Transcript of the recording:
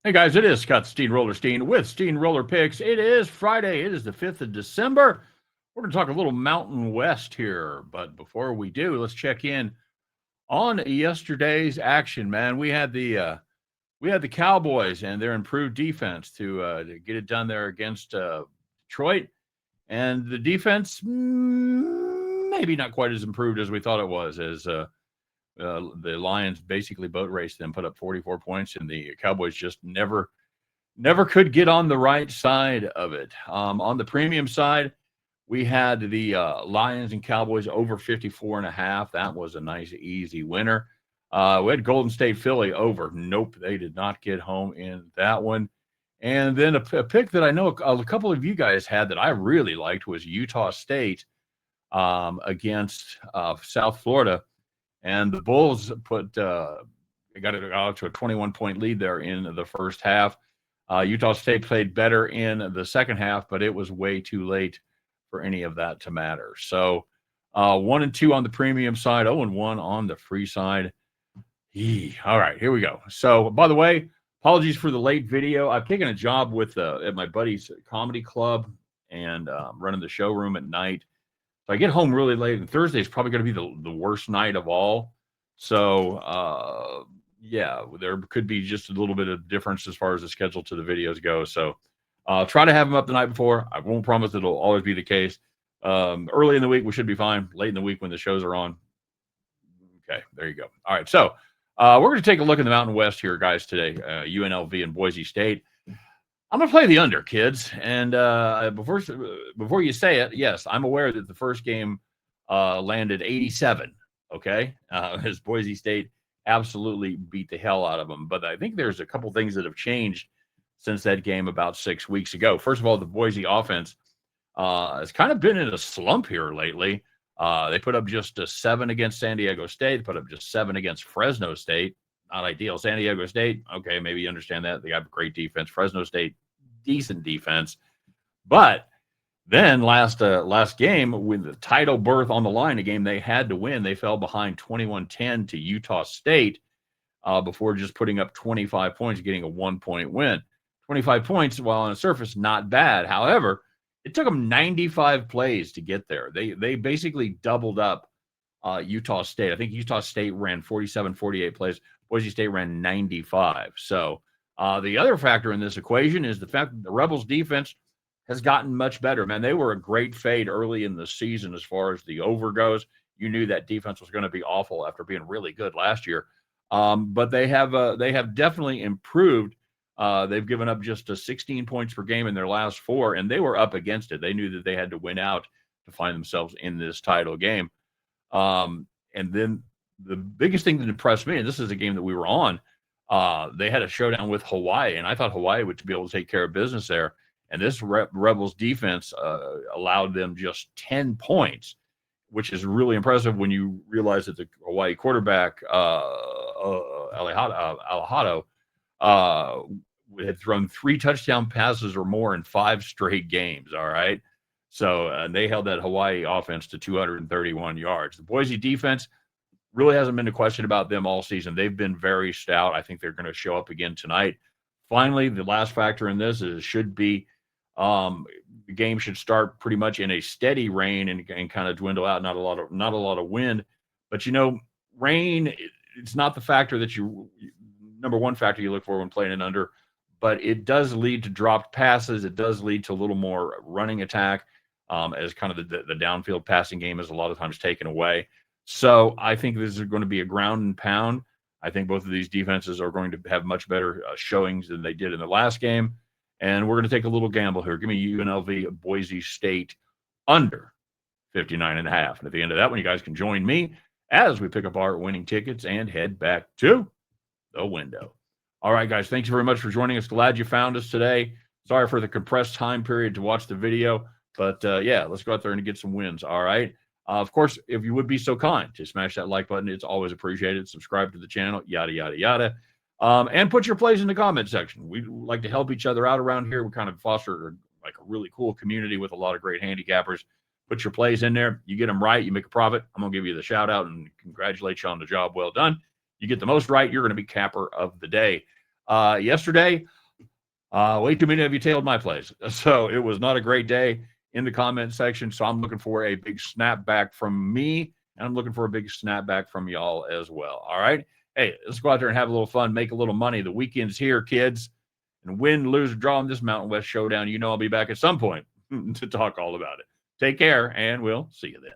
Hey guys, it is Scott Steamroller with Steamroller Picks. It is Friday. It is the 5th of December. We're going to talk a little Mountain West here, but before we do, let's check in on yesterday's action. Man, we had the Cowboys and their improved defense to get it done there against Detroit, and the defense maybe not quite as improved as we thought it was. As the Lions basically boat raced them, put up 44 points, and the Cowboys just never could get on the right side of it. On the premium side, we had the Lions and Cowboys over 54.5. That was a nice, easy winner. We had Golden State Philly over. Nope, they did not get home in that one. And then a pick that I know a couple of you guys had that I really liked was Utah State against South Florida. And the Bulls got it out to a 21-point lead there in the first half. Utah State played better in the second half, but it was way too late for any of that to matter. So 1-2 on the premium side, 0-1 on the free side. All right, here we go. So, by the way, apologies for the late video. I've taken a job with at my buddy's comedy club and running the showroom at night. So I get home really late, and Thursday is probably going to be the worst night of all. So, yeah, there could be just a little bit of difference as far as the schedule to the videos go. So I'll try to have them up the night before. I won't promise it'll always be the case. Early in the week, we should be fine. Late in the week when the shows are on. Okay, there you go. All right, so we're going to take a look at the Mountain West here, guys, today. UNLV and Boise State. I'm going to play the under, kids. And before you say it, yes, I'm aware that the first game landed 87, okay? As Boise State absolutely beat the hell out of them. But I think there's a couple things that have changed since that game about 6 weeks ago. First of all, the Boise offense has kind of been in a slump here lately. They put up just a 7 against San Diego State. They put up just 7 against Fresno State. Not ideal. San Diego State, okay, maybe you understand that. They got great defense. Fresno State, decent defense. But then last game, with the title berth on the line, a game they had to win, they fell behind 21-10 to Utah State before just putting up 25 points, getting a 1-point win. 25 points, while on the surface, not bad. However, it took them 95 plays to get there. They basically doubled up Utah State. I think Utah State ran 47, 48 plays. Boise State ran 95. So the other factor in this equation is the fact that the Rebels defense has gotten much better. Man, they were a great fade early in the season as far as the over goes. You knew that defense was going to be awful after being really good last year. But they have definitely improved. They've given up just 16 points per game in their last 4, and they were up against it. They knew that they had to win out to find themselves in this title game. And then the biggest thing that impressed me, and this is a game that we were on, they had a showdown with Hawaii, and I thought Hawaii would be able to take care of business there. And this Rebels defense allowed them just 10 points, which is really impressive when you realize that the Hawaii quarterback, Alejado, had thrown 3 touchdown passes or more in 5 straight games. All right. So they held that Hawaii offense to 231 yards. The Boise defense really hasn't been a question about them all season. They've been very stout. I think they're going to show up again tonight. Finally, the last factor in this is the game should start pretty much in a steady rain and kind of dwindle out. Not a lot of wind, but rain, it's not the factor that number one factor you look for when playing an under, but it does lead to dropped passes. It does lead to a little more running attack as kind of the downfield passing game is a lot of times taken away. So I think this is going to be a ground and pound. I think both of these defenses are going to have much better showings than they did in the last game. And we're going to take a little gamble here. Give me UNLV Boise State under 59.5. And at the end of that one, you guys can join me as we pick up our winning tickets and head back to the window. All right, guys, thanks very much for joining us. Glad you found us today. Sorry for the compressed time period to watch the video, but yeah, let's go out there and get some wins. All right. Of course, if you would be so kind to smash that like button, it's always appreciated. Subscribe to the channel, yada, yada, yada. And put your plays in the comment section. We like to help each other out around here. We kind of foster a really cool community with a lot of great handicappers. Put your plays in there. You get them right, you make a profit. I'm going to give you the shout out and congratulate you on the job well done. You get the most right, you're going to be capper of the day. Yesterday, Way too many of you tailed my plays. So it was not a great day in the comment section. So I'm looking for a big snapback from me, and I'm looking for a big snapback from y'all as well. All right. Hey, let's go out there and have a little fun, make a little money. The weekend's here, kids. And win, lose, or draw in this Mountain West Showdown, you know I'll be back at some point to talk all about it. Take care, and we'll see you then.